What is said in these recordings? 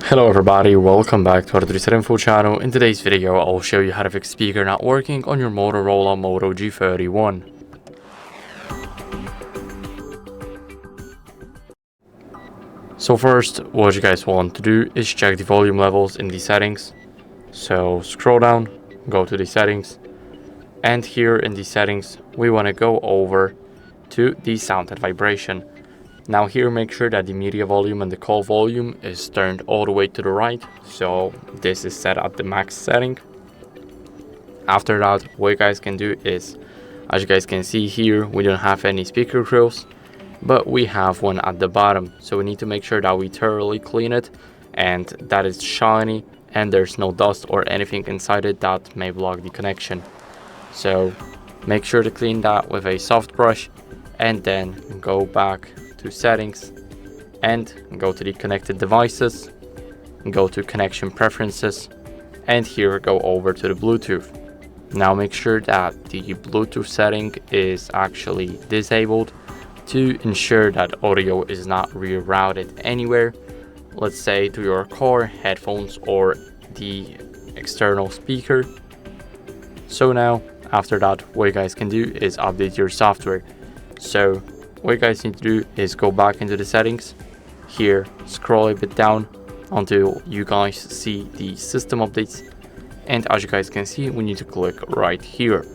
Hello everybody, welcome back to our MOTOROLA Info channel. In today's video, I'll show you how to fix speaker not working on your Motorola Moto G31. So first, what you guys want to do is check the volume levels in the settings. So scroll down, go to the settings, and here in the settings, we want to go over to the sound and vibration. Now here, make sure that the media volume and the call volume is turned all the way to the right. So this is set at the max setting. After that, what you guys can do is, as you guys can see here, we don't have any speaker grills, but we have one at the bottom. So we need to make sure that we thoroughly clean it and that it's shiny and there's no dust or anything inside it that may block the connection. So make sure to clean that with a soft brush and then go back to settings and go to the connected devices, go to connection preferences, and here go over to the Bluetooth. Now make sure that the Bluetooth setting is actually disabled to ensure that audio is not rerouted anywhere, let's say to your car, headphones, or the external speaker. So now after that, what you guys can do is update your software. So what you guys need to do is go back into the settings, here scroll a bit down until you guys see the system updates, and as you guys can see, we need to click right here.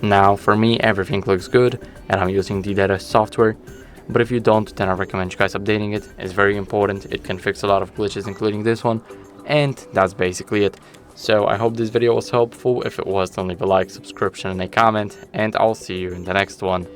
Now for me, everything looks good and I'm using the data software, but if you don't, then I recommend you guys updating it. It's very important. It can fix a lot of glitches, including this one, and that's basically it. So I hope this video was helpful. If it was, then leave a like, subscription, and a comment, and I'll see you in the next one.